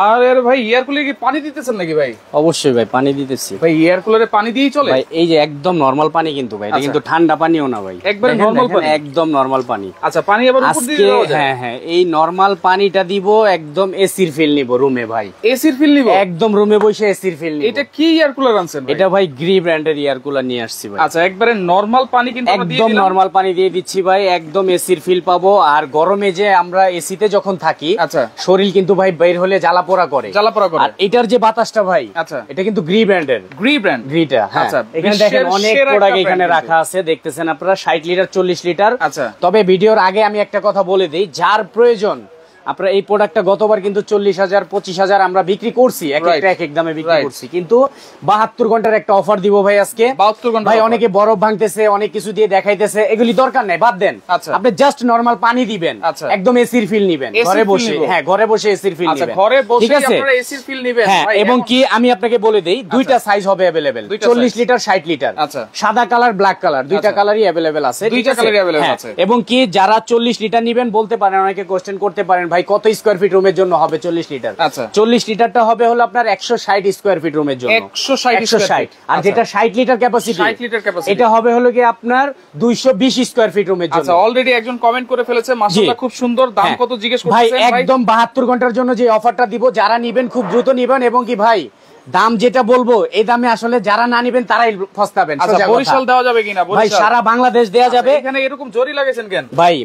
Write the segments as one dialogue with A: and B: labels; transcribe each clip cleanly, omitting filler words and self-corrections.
A: আরে ভাই এয়ার কুলারে কি পানি দিতেছেন নাকি ভাই?
B: অবশ্যই ভাই পানি দিতেছি
A: ভাই। এয়ার কুলারে পানি দিয়েই চলে
B: ভাই? এই যে একদম নরমাল পানি কিন্তু ভাই, এটা কিন্তু ঠান্ডা পানিও না ভাই,
A: একবারে নরমাল পানি,
B: একদম নরমাল পানি।
A: আচ্ছা পানি আবার উপর দিয়ে দেওয়া যায়?
B: হ্যাঁ হ্যাঁ, এই নরমাল পানিটা দিব, একদম এসির ফিল নিব রুমে ভাই,
A: এসির ফিল নিব
B: একদম রুমে বসে এসির ফিল নিব।
A: এটা কি এয়ার কুলার আনছেন ভাই?
B: এটা ভাই গ্রি ব্র্যান্ডের এয়ার কুলার নিয়ে আসছি ভাই।
A: আচ্ছা একবারে নরমাল পানি কিন্তু আমরা দিয়ে
B: একদম
A: দিলাম,
B: নরমাল পানি দিয়ে দিচ্ছি ভাই, একদম এসির ফিল পাবো। আর গরমে যে আমরা এসিতে যখন থাকি,
A: আচ্ছা
B: শরীর কিন্তু ভাই বের হলে জ্বালা পোড়া করে, আর এটার যে বাতাসটা ভাই,
A: আচ্ছা
B: এটা কিন্তু গ্রি ব্র্যান্ডের,
A: গ্রিটা।
B: আচ্ছা এখানে দেখেন অনেক প্রোডাক্ট এখানে রাখা আছে, দেখতেছেন আপনারা 60 লিটার 40 লিটার।
A: আচ্ছা
B: তবে ভিডিওর আগে আমি একটা কথা বলে দিই, যার প্রয়োজন আপনারা এই প্রোডাক্টটা গতবার কিন্তু 40,000 25,000 আমরা বিক্রি করছি, এক একটা এক এক দামে বিক্রি করছি, কিন্তু 72 ঘন্টার একটা অফার দিব ভাই আজকে।
A: 72 ঘন্টা
B: ভাই অনেকে বরফ ভাঙতেছে, অনেক কিছু দিয়ে দেখাইতেছে, এগুলি দরকার নাই, বাদ দেন। আপনি জাস্ট নরমাল পানি দিবেন, একদম এসির ফিল নিবেন ঘরে বসে। হ্যাঁ ঘরে বসে এসির ফিল নিবেন,
A: ঘরে বসে
B: ঠিক আছে
A: আপনারা এসির ফিল নেবেন।
B: হ্যাঁ, এবং কি আমি আপনাকে বলে দেই, দুইটা সাইজ হবে अवेलेबल, 40 লিটার 60 লিটার।
A: আচ্ছা
B: সাদা কালার ব্ল্যাক কালার দুইটা কালারই अवेलेबल আছে,
A: দুইটা কালারই अवेलेबल আছে।
B: এবং কি যারা 40 লিটার নেবেন বলতে পারেন, অনেকে কোশ্চেন করতে পারেন ভাই কত স্কয়ার ফিট রুমের জন্য হবে 40 লিটার?
A: আচ্ছা
B: 40 লিটারটা হবে হলো আপনার 160 স্কয়ার ফিট রুমের জন্য,
A: 160।
B: আর যেটা 60 লিটার ক্যাপাসিটি,
A: 60 লিটার ক্যাপাসিটি,
B: এটা হবে হলো কি আপনার 220 স্কয়ার ফিট রুমের জন্য।
A: আচ্ছা অলরেডি একজন কমেন্ট করে ফেলেছে, মাশাআল্লাহ খুব সুন্দর। দাম কত জিজ্ঞেস করতেছেন
B: ভাই?
A: ভাই
B: একদম 72 ঘন্টার জন্য যে অফারটা দিব, যারা নেবেন খুব দ্রুত নেবেন, এবং কি ভাই দাম যেটা বলবো এই দামে আসলে যারা না নেবেন তারাই ফসতাবেন।
A: আচ্ছা বরিশাল দেওয়া যাবে কিনা?
B: ভাই সারা বাংলাদেশ দেওয়া যাবে।
A: এখানে এরকম জরি লাগাইছেন কেন
B: ভাই?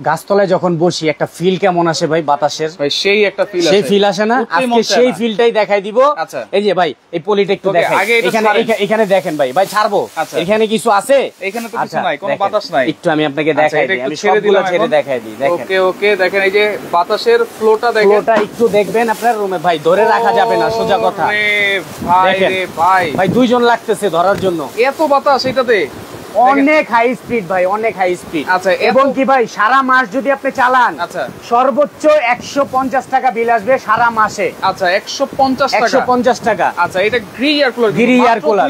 B: গাছতলায় যখন বসি একটা ফিল কেমন আসে ভাই বাতাসের,
A: ভাই সেই একটা ফিল আসে,
B: সেই ফিল আসে না? আজকে সেই ফিলটাই দেখাই দিব।
A: আচ্ছা
B: এই যে ভাই এই পলিটা একটু দেখাই, এখানে দেখেন ভাই, ভাই ছাড়বো, এখানে কিছু আছে?
A: এখানে তো কিছু নাই, কোনো বাতাস নাই।
B: একটু আমি আপনাকে দেখাই দিই, আমি সবগুলো ছেড়ে দেখাই দিই। দেখেন
A: ওকে ওকে, দেখেন এই যে বাতাসের ফ্লোটা দেখেন,
B: ফ্লোটা একটু দেখবেন আপনার রুমে ভাই, ধরে রাখা যাবে না, সোজা কথা।
A: ভাই রে ভাই,
B: ভাই দুইজন লাগতেছে ধরার জন্য,
A: এত বাতাস এটাতে,
B: অনেক হাই স্পিড ভাই, অনেক হাই স্পিড।
A: আচ্ছা
B: এবং কি ভাই সারা মাস যদি আপনি চালান,
A: আচ্ছা
B: সর্বোচ্চ 150 টাকা বিল আসবে সারা মাসে।
A: আচ্ছা 150 টাকা,
B: 150 টাকা।
A: আচ্ছা এটা Gree air cooler,
B: Gree air cooler,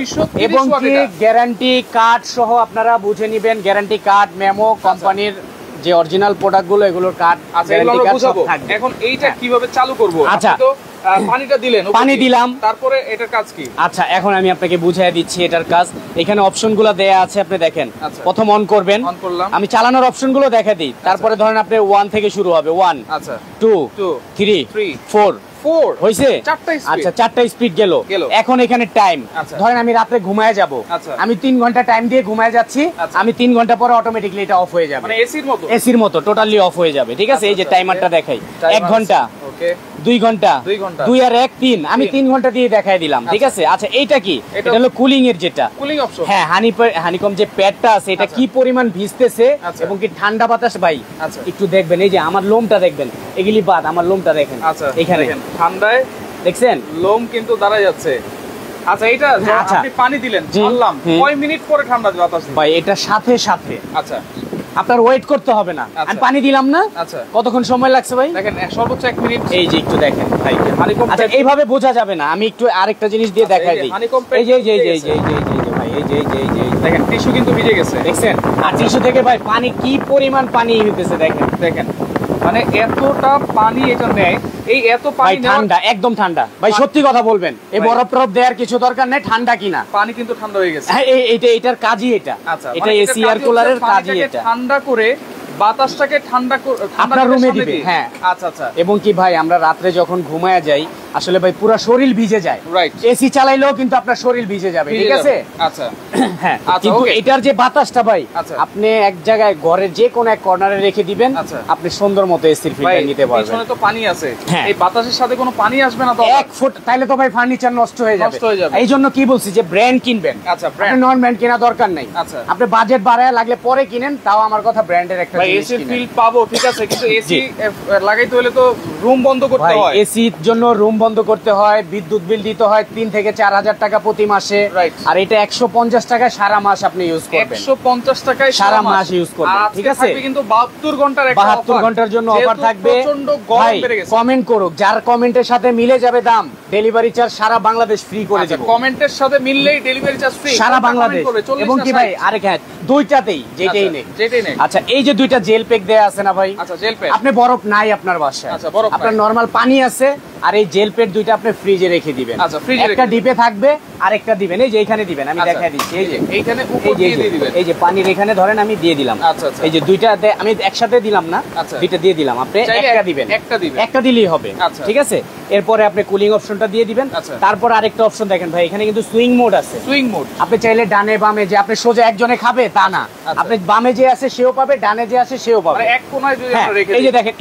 B: এবং কি গ্যারান্টি কার্ড সহ আপনারা বুঝে নেবেন, গ্যারান্টি কার্ড মেমো, কোম্পানির যে অরিজিনাল প্রোডাক্ট গুলো এগুলোর কার্ড, গ্যারান্টি কার্ড সব থাকবে।
A: এখন এইটা কিভাবে চালু করব?
B: আচ্ছা
A: পানিটা দিলেন,
B: পানি দিলাম,
A: তারপরে এটার কাজ কি?
B: আচ্ছা এখন আমি আপনাকে বুঝিয়ে দিচ্ছি এটার কাজ। এখানে অপশনগুলো দেয়া আছে, আপনি দেখেন। প্রথম অন করবেন,
A: অন করলাম,
B: আমি চালানোর অপশনগুলো দেখা দিই, তারপরে ধরেন আপনি 1 থেকে শুরু হবে, 1
A: আচ্ছা
B: 2 3 4 হইছে। আচ্ছা 4টা স্পিড গেল। এখন এখানে টাইম, ধরেন আমি রাতে ঘুমায় যাব, আমি 3 ঘন্টা টাইম দিয়ে ঘুমায় যাচ্ছি, আমি 3 ঘন্টা পরে অটোমেটিক্যালি এটা অফ হয়ে যাবে,
A: মানে
B: এসির মতো টোটালি অফ হয়ে যাবে, ঠিক আছে? এই যে টাইমারটা দেখাই, 1 ঘন্টা,
A: ওকে
B: 2 ঘন্টা, 2 আর 1 3, আমি 3 ঘন্টা দিয়ে দেখাই দিলাম, ঠিক আছে? আচ্ছা এইটা কি? এটা হলো কুলিং এর, যেটা
A: কুলিং অপশন।
B: হ্যাঁ হানিকম যে প্যাডটা আছে, এটা কি পরিমাণ ভিজতেছে এবং কি ঠান্ডা বাতাস ভাই একটু দেখবেন। এই যে আমার লোমটা দেখবেন, এগুলি বাদ, আমার লোমটা দেখেন,
A: আচ্ছা
B: এখানে
A: ঠান্ডায়
B: দেখছেন
A: লোম কিন্তু দাঁড়ায় যাচ্ছে। আচ্ছা এটা আপনি পানি দিলেন, বললাম কয় মিনিট পরে ঠান্ডা বাতাস ভাই?
B: এটা সাথে সাথে,
A: আচ্ছা
B: আপনার ওয়েট করতে হবে না, আমি পানি দিলাম না।
A: আচ্ছা
B: কতক্ষণ সময় লাগছে ভাই?
A: দেখেন সর্বোচ্চ 1 মিনিট।
B: এই যে একটু দেখেন ভাই, আচ্ছা এইভাবে বোঝা যাবে না, আমি একটু আরেকটা জিনিস দিয়ে দেখাই দিই। এই যে ভাই, এই যে
A: দেখেন টিস্যু কিন্তু ভিজে গেছে,
B: দেখছেন? আর টিস্যু থেকে ভাই পানি কি পরিমাণ পানি হইতেছে দেখেন,
A: মানে এতটা পানি এটা নেয়। এই এত পানি
B: ঠান্ডা, একদম ঠান্ডা ভাই, সত্যি কথা বলবেন, এই বরফ টরফ দেওয়ার কিছু দরকার নেই, ঠান্ডা কিনা
A: পানি কিন্তু ঠান্ডা হয়ে গেছে।
B: হ্যাঁ এটার কাজই এটা, এটা এসি এয়ার কুলারের কাজই এটা,
A: ঠান্ডা করে বাতাসটাকে ঠান্ডা
B: আপনার রুমে দিবে। হ্যাঁ আচ্ছা এবং কি ভাই আমরা রাতে যখন ঘুমায় যাই, আসলে ভাই পুরো শরীর ভিজে যায়, এসি চালাইলেও কিন্তু আপনার শরীর ভিজে যাবে, ঠিক আছে?
A: আচ্ছা
B: হ্যাঁ, কিন্তু এটার যে বাতাসটা ভাই, আপনি এক জায়গায় ঘরের যে কোনো এক কর্নারে রেখে দিবেন, আপনি সুন্দর মতো এসির ফিলটা নিতে পারবেন।
A: পিছনে তো পানি আছে, এই বাতাসের সাথে কোনো পানি আসবে না তো
B: 1 ফুট, তাইলে তো ভাই ফার্নিচার নষ্ট হয়ে যাবে। এই জন্য কি বলছি যে ব্র্যান্ড কিনবেন।
A: আচ্ছা
B: ব্র্যান্ড নন ব্র্যান্ড কেনা দরকার নাই, আপনি বাজেট বাড়ায় লাগলে পরে কিনেন, তাও আমার কথা ব্র্যান্ডের একটা জিনিস
A: এসি ফিল পাবো, ঠিক আছে? কিন্তু এসি লাগাইতে হলে তো রুম বন্ধ করতে হয়,
B: এসির জন্য রুম বন্ধ করতে হয়, বিদ্যুৎ বিল দিতে হয় 3 থেকে 4,000 টাকা প্রতি মাসে। আর এটা 150 টাকায় সারা মাস আপনি ইউজ করবেন।
A: 150 টাকায়
B: সারা মাস ইউজ করবেন, ঠিক আছে?
A: কিন্তু 72 ঘন্টার একটা অফার,
B: 72 ঘন্টার জন্য অফার থাকবে।
A: প্রচন্ড গরম বেড়ে গেছে।
B: কমেন্ট করুক, যার কমেন্টের সাথে মিলে যাবে দাম, ডেলিভারি চার্জ সারা বাংলাদেশ ফ্রি করে দেব।
A: কমেন্টের সাথে মিললেই ডেলিভারি চার্জ ফ্রি
B: সারা বাংলাদেশ। এবং কি ভাই আরেক হ্যাঁ, দুইটাতেই যেটাই নেই। আচ্ছা, এই যে দুইটা জেল প্যাক দেয়া আছে না ভাই?
A: আচ্ছা, জেল প্যাক।
B: আপনি বরফ নাই আপনার বাসায়,
A: আচ্ছা, বরফ
B: আপনার নরমাল পানি আছে, আর এই জেল প্যাক দুইটা আপনি ফ্রিজে রেখে দিবেন।
A: আচ্ছা, ফ্রিজে
B: একটা ডিপে থাকবে, আরেকটা দিবেন এই যে এখানে দিবেন, আমি দেখাই দিচ্ছি। এই যে
A: এইখানে উপর দিয়ে দিবেন,
B: এই যে পানির এখানে ধরেন আমি দিয়ে দিলাম।
A: আচ্ছা আচ্ছা,
B: এই যে দুইটা আমি একসাথে দিলাম না, দুইটা দিয়ে দিলাম। আপনি একটা দিবেন, একটা দিলেই হবে, ঠিক আছে? এরপরে আপনি কুলিং অপশনটা দিয়ে দিবেন। তারপর আরেকটা অপশন দেখেন ভাই, এখানে কিন্তু সুইং মোড আছে। সুইং মোড আপনি চাইলে ডানে বামে, যে আপনি সোজা একজনে খাবে তা না, আপনি বামে যে আছে সেও পাবে, ডানে যে আছে সেও পাবে।
A: এক কোণায় যদি আপনি রেখে
B: এই যে দেখেন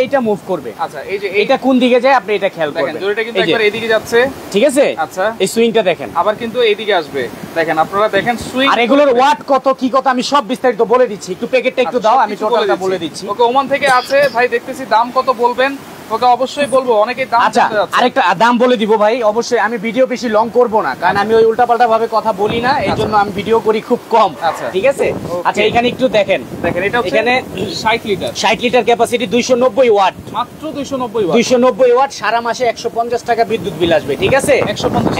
B: এইটা মুভ করবে।
A: আচ্ছা, এই যে
B: এটা কোন দিকে যায় আপনি এটা খেয়াল করবেন।
A: দুটোটা কিন্তু একবার এদিকে যাচ্ছে,
B: ঠিক আছে?
A: আচ্ছা,
B: এই সুইংটা দেখেন,
A: আবার কিন্তু এইদিকে আসবে। দেখেন, আপনারা দেখেন সুইং।
B: আর এগুলোর ওয়াট কত কি কত আমি সব বিস্তারিত বলে দিচ্ছি। একটু প্যাকেটটা একটু দাও, আমি টোটালটা বলে দিচ্ছি।
A: ওকে, ওমান থেকে আছে ভাই, দেখতেছি দাম কত বলবেন? ওকে, অবশ্যই বলবো, অনেকেই দাম
B: আচ্ছা, আরেকটা দাম বলে দিব ভাই, অবশ্যই। আমি ভিডিও বেশি লং করব না, কারণ আমি ওই উল্টাপাল্টা ভাবে কথা বলি না, এইজন্য আমি ভিডিও করি খুব কম, ঠিক আছে? আচ্ছা, এখানে একটু দেখেন, এটা এখানে 60 লিটার ক্যাপাসিটি, 290 ওয়াট, মাত্র 290 ওয়াট। সারা মাসে 150 টাকা বিদ্যুৎ বিল আসবে, ঠিক আছে?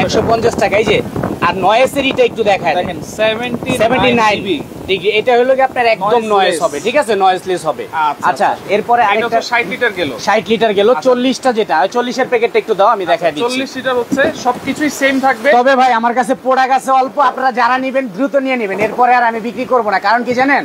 B: 150 টাকা। এই যে, আর নয়েজের এটা একটু দেখায়, দেখেন 79 ডিগ্রি। এটা হলো কি আপনার একদম নয়েজ হবে, ঠিক আছে? নয়েজলেস হবে। আচ্ছা, এরপরে আরেকটা
A: 60 লিটার গেল,
B: 60 লিটার গেল। 40টা যেটা 40 এর প্যাকেটটা একটু দাও, আমি দেখাই দিচ্ছি।
A: 40 লিটার হচ্ছে, সবকিছুই সেম থাকবে।
B: তবে ভাই আমার কাছে প্রোডাক্ট আছে অল্প, আপনারা যারা নেবেন দ্রুত নিয়ে নেবেন, এরপরে আর আমি বিক্রি করব না। কারণ কি জানেন,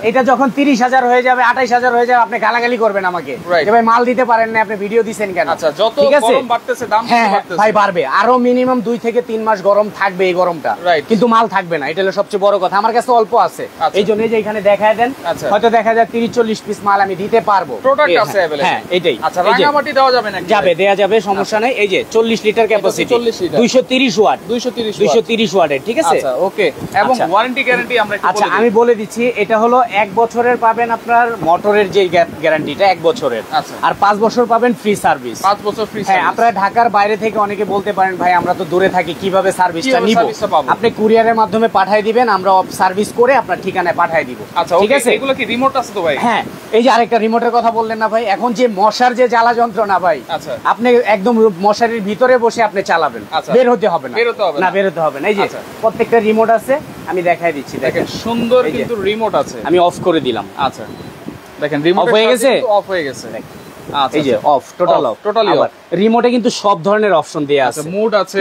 B: এটা যখন 30,000 হয়ে যাবে, 28,000 হয়ে যাবে, আপনি গালাগালি করবেন আমাকে যে ভাই মাল দিতে পারেন না, আপনি ভিডিও দিবেন কেন?
A: আচ্ছা, যত গরম বাড়তেছে দাম বাড়তেছে
B: ভাই, বাড়বে আরো। মিনিমাম 2 থেকে 3 মাস গরম থাকবে এই গরমটা, কিন্তু মাল থাকবে না। এটা হলো সবচেয়ে বড় কথা। আমার কাছে অল্প আছে, এইজন্য যে এখানে দেখায় দেন, হয়তো দেখা যায় 30-40 পিস মাল আমি দিতে পারবো।
A: প্রোডাক্ট আছে अवेलेबल।
B: হ্যাঁ, এটাই।
A: আচ্ছা, রাঙামাটি দেওয়া যাবে নাকি?
B: যাবে, দেয়া যাবে, সমস্যা নাই। এই যে 40 লিটার ক্যাপাসিটি, 230 ওয়াট, 230 ওয়াটের, ঠিক আছে?
A: আচ্ছা, ওকে। এবং ওয়ারেন্টি গ্যারান্টি আমরা একটু বলে দিই।
B: আচ্ছা, আমি বলে দিচ্ছি, এটা হলো 1 বছরের পাবেন আপনার মোটরের যে গ্যারান্টিটা 1 বছরের, আর 5 বছর পাবেন ফ্রি সার্ভিস।
A: 5 বছর ফ্রি সার্ভিস।
B: হ্যাঁ, আপনারা ঢাকার বাইরে থেকে অনেকে বলতে পারেন ভাই আমরা তো দূরে থাকি, কিভাবে সার্ভিসটা নিব? আপনি কুরিয়ারের মাধ্যমে পাঠিয়ে দিবেন, আমরা সার্ভিস করে আপনার ঠিকানায় পাঠিয়ে দিব, ঠিক আছে?
A: এগুলো কি রিমোট আছে তো ভাই?
B: হ্যাঁ, এই যে আরেকটা রিমোটের কথা বললেন না ভাই, এখন যে মশার যে জ্বালা যন্ত্রণা ভাই, আপনি একদম মশারির ভিতরে বসে আপনি চালাবেন, বের হতে হবে না, বের হতে হবে না। এই যে প্রত্যেকটা রিমোট আছে, আমি দেখাই দিচ্ছি। দেখেন,
A: সুন্দর কিন্তু রিমোট আছে।
B: আমি অফ করে দিলাম।
A: আচ্ছা, দেখেন রিমোট
B: অফ হয়ে গেছে,
A: অফ হয়ে গেছে।
B: এই যে off, total off, totally off. রিমোটে কিন্তু সব ধরনের অপশন দেয়া আছে,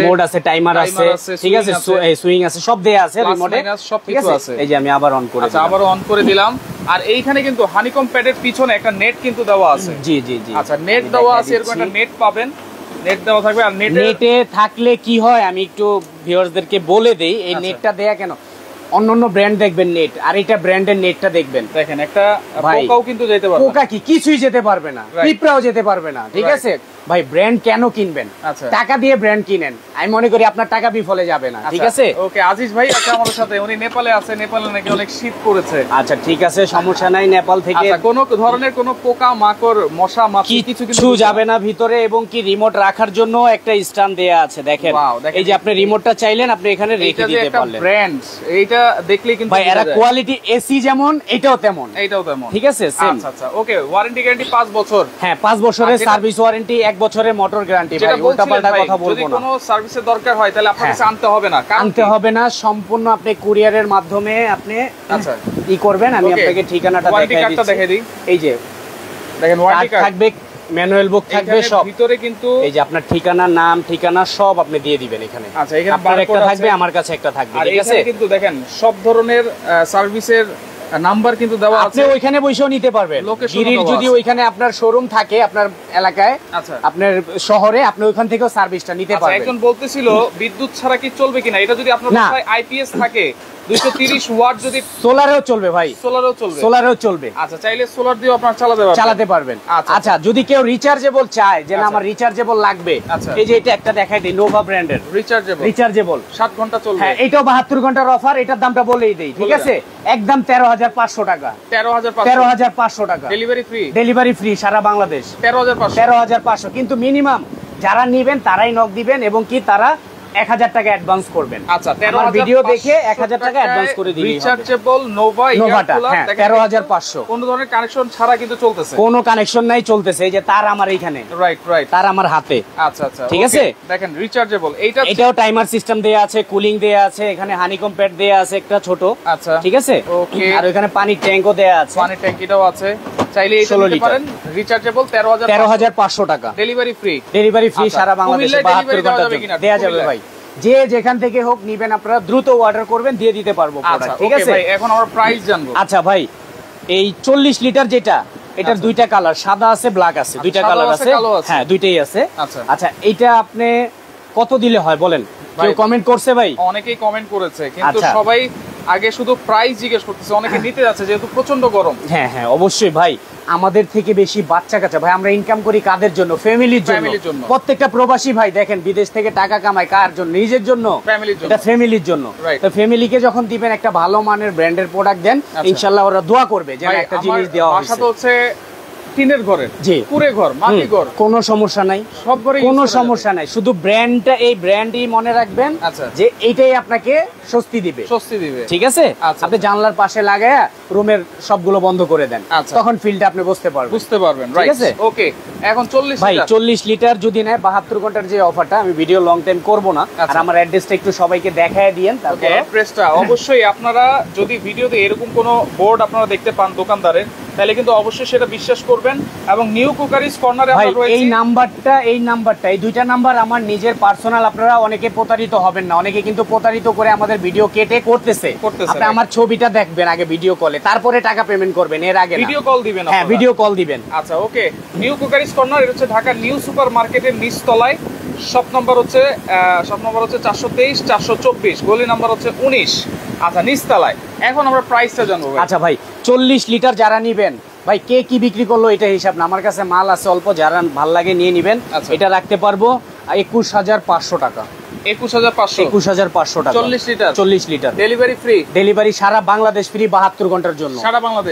B: মোড আছে, টাইমার আছে, ঠিক আছে? সুইং আছে, সব দেয়া আছে রিমোটে, সব কিছু আছে। এই যে আমি আবার অন করে দিলাম।
A: আচ্ছা, আবার অন করে দিলাম। আর এইখানে কিন্তু হানিকম প্যাডের পিছনে একটা নেট কিন্তু দেওয়া আছে।
B: জি জি জি।
A: আচ্ছা, নেট দেওয়া আছে, এরকম একটা নেট পাবেন, নেট দেওয়া থাকবে। আর
B: নেটে থাকলে কি হয় আমি একটু ভিউয়ার্সদেরকে বলে দেই, এই নেটটা দেয়া কেন, অন্যান্য ব্র্যান্ড দেখবেন নেট, আর এটা ব্র্যান্ডের নেটটা দেখবেন,
A: দেখেন একটা পোকাও কিন্তু যেতে পারবে না।
B: পোকা কি কিছুই যেতে পারবে না, পিঁপড়াও যেতে পারবে না, ঠিক আছে? ভাই, ব্র্যান্ড কেন কিনবেন? টাকা দিয়ে ব্র্যান্ড কিনেন, আমি মনে করি আপনার টাকা বিফলে যাবে না, ঠিক আছে?
A: ওকে, আজিজ ভাই আছে আমাদের সাথে, উনি নেপালে আছে, নেপালে নাকি অনেক শীত পড়েছে।
B: আচ্ছা, ঠিক আছে, সমস্যা নাই। নেপাল থেকে
A: কোনো ধরনের কোনো পোকা মাকড় মশা মাছি
B: কিছু যাবে না ভিতরে, এবং কি রিমোট রাখার জন্য একটা স্ট্যান্ড দেয়া আছে। দেখেন, এই যে আপনি রিমোটটা চাইলেন আপনি এখানে রেখে দিতে পারলেন।
A: ব্র্যান্ড এইটা দেখলেই কিন্তু
B: ভাই, এরা কোয়ালিটি এসি যেমন এটাও তেমন, ঠিক আছে? সেম।
A: আচ্ছা আচ্ছা, ওকে। ওয়ারেন্টি গ্যারান্টি 5 বছর।
B: হ্যাঁ, 5 বছরের সার্ভিস ওয়ারেন্টি, 1 বছরের মোটর গ্যারান্টি। ভাই, উল্টাপাল্টা কথা বলবো না।
A: যদি কোনো সার্ভিসের দরকার হয় তাহলে আপনার কাছে আনতে হবে না,
B: আনতে হবে না, সম্পূর্ণ আপনি কুরিয়ারের মাধ্যমে আপনি আচ্ছা ই করবেন। আমি আপনাকে ঠিকানাটা দেখাই দিই। এই যে দেখেন, ওয়ারেন্টি কার্ড থাকবে, ম্যানুয়াল বুক থাকবে, সব
A: ভিতরে কিন্তু
B: এই যে আপনার ঠিকানা, নাম, ঠিকানা সব আপনি দিয়ে দিবেন এখানে।
A: আচ্ছা, এখানে
B: আপনার একটা থাকবে, আমার কাছে একটা থাকবে, ঠিক আছে?
A: কিন্তু দেখেন সব ধরনের সার্ভিসের নাম্বার কিন্তু দেওয়া আছে,
B: আপনি ওইখানে বসেও নিতে পারবেন। গিরির যদি ওইখানে আপনার শোরুম থাকে আপনার এলাকায়, আচ্ছা আপনার শহরে, আপনি ওইখান থেকেও সার্ভিসটা নিতে পারবেন।
A: একজন বলতেছিল বিদ্যুৎ ছাড়া কি চলবে কিনা, এটা যদি আপনার বাসায় আইপিএস থাকে 230 ওয়াট, যদি
B: সোলারেও চলবে ভাই, সোলারেও চলবে।
A: আচ্ছা, চাইলে সোলার দিয়েও আপনারা চালাতে পারবেন।
B: আচ্ছা, যদি কেউ রিচার্জেবল চায়, যে না আমার রিচার্জেবল লাগবে, এই যে এটা একটা দেখাই দিই, নোভা ব্র্যান্ডের রিচার্জেবল 7 ঘন্টা চলবে। হ্যাঁ, এটাও 72 ঘন্টার অফার। এটার দামটা বলেই দেই, ঠিক আছে? একদম 13,500 টাকা। 13,500 টাকা ডেলিভারি ফ্রি সারা বাংলাদেশ। 13,500 কিন্তু মিনিমাম যারা নেবেন তারাই নক দিবেন এবং কি তারা 1000 টাকা অ্যাডভান্স করবেন।
A: আচ্ছা,
B: আমার ভিডিও দেখে 1000 টাকা অ্যাডভান্স করে দিবেন।
A: রিচার্জেবল নোভা
B: ইয়ারকুলার 13500
A: কোনো ধরনের কানেকশন ছাড়া কিন্তু চলতেছে,
B: কোনো কানেকশন নাই, চলতেছে। এই যে তার আমার এইখানে,
A: রাইট
B: তার আমার হাতে।
A: আচ্ছা আচ্ছা,
B: ঠিক আছে,
A: দেখেন রিচার্জেবল।
B: এটাও টাইমার সিস্টেম দেয়া আছে, কুলিং দেয়া আছে, এখানে হানিকম প্যাড দেয়া আছে একটা ছোট।
A: আচ্ছা,
B: ঠিক আছে,
A: ওকে।
B: আর ওখানে পানির ট্যাঙ্কও দেয়া আছে,
A: পানির ট্যাঙ্কিটাও আছে। চাইলে এটা নিতে পারেন। রিচার্জেবল 13500
B: টাকা,
A: ডেলিভারি ফ্রি।
B: ডেলিভারি ফ্রি সারা বাংলাদেশে 72 ঘন্টার জন্য দেয়া যাবে ভাই। যে যেখান থেকে হোক নিবেন আপনারা দ্রুত অর্ডার করবেন, দিয়ে দিতে পারবো প্রোডাক্ট। ঠিক আছে
A: ভাই, এখন আমরা প্রাইস জানবো।
B: আচ্ছা ভাই, এই 40 লিটার যেটা, এটার দুইটা কালার, সাদা আছে ব্ল্যাক আছে, দুইটা কালার আছে। হ্যাঁ, দুইটাই আছে। আচ্ছা, এইটা আপনি কত দিলে হয় বলেন? কেউ কমেন্ট করছে ভাই?
A: অনেকেই কমেন্ট করেছে, কিন্তু সবাই আগে শুধু প্রাইস জিজ্ঞেস করতেছে। অনেকে নিতে যাচ্ছে যেহেতু প্রচন্ড গরম।
B: হ্যাঁ হ্যাঁ, অবশ্যই ভাই। আমাদের থেকে বেশি বাচ্চা কাচ্চা ভাই, আমরা ইনকাম করি কাদের জন্য? ফ্যামিলির জন্য। প্রত্যেকটা প্রবাসী ভাই দেখেন বিদেশ থেকে টাকা কামায় কার জন্য? নিজের জন্য, এটা ফ্যামিলির জন্য। তো ফ্যামিলিকে যখন দিবেন একটা ভালো মানের ব্র্যান্ডের প্রোডাক্ট দেন, ইনশাআল্লাহ ওরা দোয়া করবে যে একটা জিনিস দেওয়া হয়েছে।
A: আশা তো হচ্ছে টিনের ঘরের,
B: জি,
A: কুড়ে ঘর, মাটি ঘর,
B: কোনো সমস্যা নাই, সব ঘরে কোনো সমস্যা নাই। শুধু ব্র্যান্ডটা, এই ব্র্যান্ডই মনে রাখবেন যে এইটাই আপনাকে স্বস্তি দিবে। ঠিক আছে, আপনি জানলার পাশে লাগায়া রুমের সবগুলো বন্ধ করে দেন, তখন ফিলটা আপনি বুঝতে পারবেন। ঠিক আছে,
A: ওকে। এখন 40
B: ভাই 40 লিটার যদি নেয় 72 ঘন্টার যে অফারটা, আমি ভিডিও লং টাইম করব না, আর আমার অ্যাড্রেসটা একটু সবাইকে দেখায় দিয়েন। তারপর
A: অ্যাড্রেসটা অবশ্যই আপনারা যদি ভিডিওতে এরকম কোনো বোর্ড আপনারা দেখতে পান দোকানদারের, তাহলে কিন্তু অবশ্যই সেটা বিশ্বাস করবেন। এবং নিউ কুকারিজ কর্নারে আমরা রয়েছি।
B: এই নাম্বারটা এই দুইটা নাম্বার আমার নিজের পার্সোনাল। আপনারা অনেকে প্রতারিত হবেন না, অনেকে কিন্তু প্রতারিত করে আমাদের ভিডিও কেটে করতেছে। আপনি আমার ছবিটা দেখবেন আগে ভিডিও কলে, তারপরে টাকা পেমেন্ট করবেন, এর আগে
A: ভিডিও কল দিবেন।
B: হ্যাঁ, ভিডিও কল দিবেন।
A: আচ্ছা, ওকে। নিউ কুকারিজ কর্নার, এটা হচ্ছে ঢাকা নিউ সুপার মার্কেটের নিচতলায়। শপ নম্বর হচ্ছে 423 424, গলি নাম্বার হচ্ছে 19। আচ্ছা, নিচতলায়। এখন আমরা প্রাইসটা জানবো।
B: আচ্ছা ভাই, 40 লিটার যারা নিবেন ভাই, কে কি বিক্রি করলো এটা হিসাব না, আমার কাছে মাল আছে অল্প, যারা ভাল লাগে নিয়ে নিবেন। এটা রাখতে পারবো 21500 টাকা। 21500 টাকা, 40 লিটার ডেলিভারি সারা বাংলাদেশ ফ্রি, 72 ঘন্টার জন্য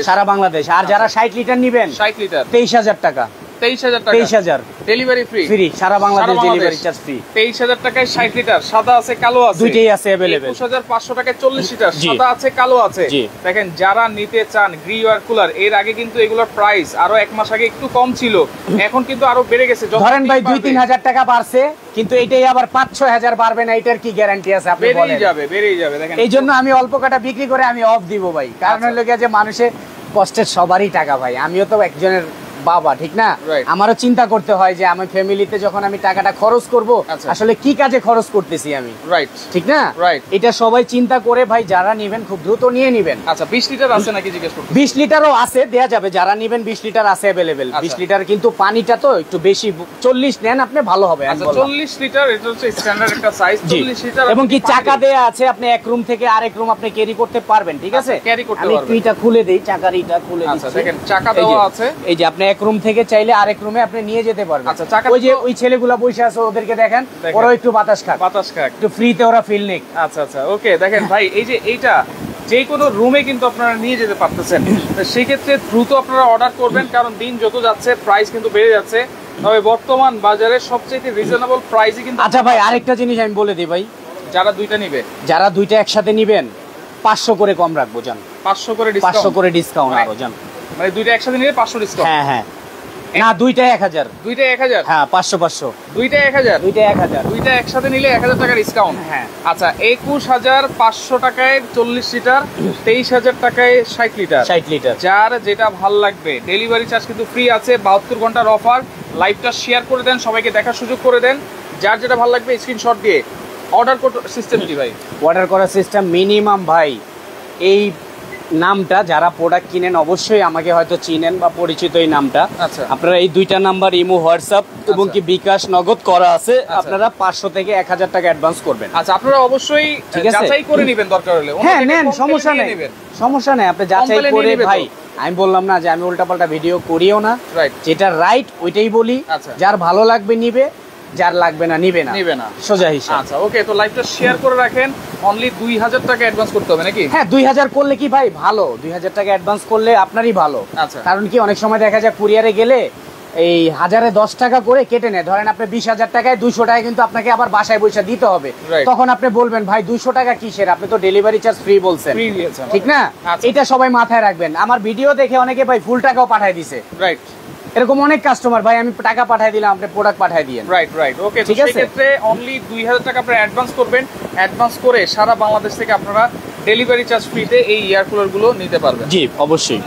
B: সারা বাংলাদেশ। আর যারা 60 লিটার নিবেন
A: 60 লিটার
B: 23000 টাকা, 23000
A: ডেলিভারি
B: ফ্রি সারা বাংলাদেশ, ডেলিভারি চার্জ ফ্রি।
A: 23000 টাকায় 60 লিটার, সাদা আছে কালো আছে,
B: দুইটাই আছে अवेलेबल।
A: 21500 টাকায় 40 লিটার, সাদা আছে কালো আছে। দেখেন, যারা নিতে চান গ্রি ওয়ার কুলার, এর আগে কিন্তু এগুলোর প্রাইস আরো এক মাস আগে একটু কম ছিল, এখন কিন্তু আরো বেড়ে গেছে।
B: ধরেন ভাই 2-3000 টাকা বাড়ছে, কিন্তু এটাই আবার 5-6 বাড়বে না, এটার কি গ্যারান্টি আছে? আপনি বলেন।
A: বেড়েই যাবে। দেখেন,
B: এই জন্য আমি অল্প কাটা বিক্রি করে আমি অফ দিব ভাই, কারণ হলো যে মানুষের কষ্টের সবারই টাকা ভাই। আমিও তো একজনের বাবা, ঠিক না? আমারও চিন্তা করতে হয় যে আমার ফ্যামিলিতে যখন আমি টাকাটা খরচ করব, আসলে কি কাজে খরচ করতেছি আমি, ঠিক না? এটা সবাই চিন্তা করে ভাই, যারা নেবেন খুব দ্রুত নিয়ে নেবেন।
A: আচ্ছা, 20 লিটার আছে নাকি জিজ্ঞেস করতে?
B: 20 লিটারও আছে, দেয়া যাবে। যারা নেবেন 20 লিটার আছে अवेलेबल। 20 লিটার কিন্তু পানিটা তো একটু বেশি, 40 নেন আপনি ভালো হবে।
A: আচ্ছা, 40 লিটার এটা হচ্ছে স্ট্যান্ডার্ড একটা সাইজ। 40 লিটার
B: এবং কি চাকা দেয়া আছে, আপনি এক রুম থেকে আরেক রুম আপনি ক্যারি করতে পারবেন। ঠিক আছে,
A: ক্যারি করতে
B: পারবেন। আমি এটা খুলে দেই, চাকারিটা খুলে দিচ্ছি।
A: আচ্ছা, দেখেন চাকা দেওয়া আছে।
B: এই যে আপনি এক রুম থেকে চাইলে আরেক রুমে আপনি নিয়ে যেতে পারবেন। আচ্ছা, চাকা ওই যে ওই ছেলেগুলা বসে আছে, ওদেরকে দেখেন, ওরা একটু বাতাস খাক, একটু ফ্রিতে ওরা ফিল নিক।
A: আচ্ছা আচ্ছা, ওকে। দেখেন ভাই, এই যে এইটা যে কোনো রুমে কিন্তু আপনারা নিয়ে যেতে পারতেছেন। সেই ক্ষেত্রে দ্রুত আপনারা অর্ডার করবেন, কারণ দিন যত যাচ্ছে প্রাইস কিন্তু বেড়ে যাচ্ছে। তবে বর্তমান বাজারে সবচেয়ে রিজনেবল প্রাইসে কিন্তু।
B: আচ্ছা ভাই, আরেকটা জিনিস আমি বলে দিই ভাই, যারা দুইটা একসাথে নিবেন 500 করে কম রাখবো জান,
A: 500 করে
B: ডিসকাউন্ট আরো জান।
A: মানে দুইটা একসাথে নিলে 500 ডিসকাউন্ট?
B: হ্যাঁ হ্যাঁ, না দুইটা 1000, হ্যাঁ 500
A: দুইটা 1000, দুইটা একসাথে নিলে 1000 টাকা ডিসকাউন্ট।
B: হ্যাঁ।
A: আচ্ছা, 21500 টাকায় 40 লিটার, 23000 টাকায় 60 লিটার। যার যেটা ভাল লাগবে, ডেলিভারি চার্জ কিন্তু ফ্রি আছে, 72 ঘন্টার অফার। লাইভটা শেয়ার করে দেন, সবাইকে দেখার সুযোগ করে দেন। যার যেটা ভাল লাগবে স্ক্রিনশট দিয়ে অর্ডার করতে। সিস্টেম কি ভাই?
B: অর্ডার করার সিস্টেম মিনিমাম ভাই, এই নামটা যারা প্রোডাক্ট কিনেন অবশ্যই আমাকে হয়তো চিনেন বা পরিচিত এই নামটা। আপনারা এই দুইটা নাম্বার ইমো, হোয়াটসঅ্যাপ এবং কি বিকাশ নগদ করা আছে, আপনারা 500 থেকে 1000 টাকা অ্যাডভান্স করবেন।
A: আচ্ছা, আপনারা অবশ্যই যাচাই করে নেবেন দরকার হলে।
B: হ্যাঁ নেন, সমস্যা নেই, আপনি যাচাই করে। ভাই আমি বললাম না যে আমি উল্টাপাল্টা ভিডিও করিও না, যেটা রাইট ওইটাই বলি। যার ভালো লাগবে নিবে, যার লাগবে না নিবে না, সোজা হিসাব।
A: আচ্ছা, ওকে। তো লাইভটা শেয়ার করে রাখেন। অনলি 2000 টাকা অ্যাডভান্স করতে হবে নাকি?
B: হ্যাঁ, 2000 করলে কি ভাই ভালো, 2000 টাকা অ্যাডভান্স করলে আপনারই ভালো। কারণ কি অনেক সময় দেখা যায় কুরিয়ারে গেলে এই 1010 টাকা করে কেটে নেয়, ধরেন আপনি 20,000 টাকায় 200 টাকা কিন্তু আপনাকে আবার বাসায় পয়সা দিতে হবে। তখন আপনি বলবেন ভাই 200 টাকা কিসের, আপনি তো ডেলিভারি চার্জ ফ্রি বলছেন, ঠিক না? এটা সবাই মাথায় রাখবেন। আমার ভিডিও দেখে অনেকে ভাই ফুল টাকাও পাঠিয়ে দিছে, রাইট? এরকম অনেক কাস্টমার, ভাই আমি টাকা পাঠিয়ে দিলাম, আপনি প্রোডাক্ট পাঠিয়ে দিয়েন,
A: রাইট রাইট। ওকে, ঠিক আছে। সেক্ষেত্রে অনলি 2000 টাকা আপনি অ্যাডভান্স করবেন, অ্যাডভান্স করে সারা বাংলাদেশ থেকে আপনারা ডেলিভারি চার্জ ফ্রিতে এই এয়ার কুলার গুলো নিতে পারবেন।
B: জি অবশ্যই।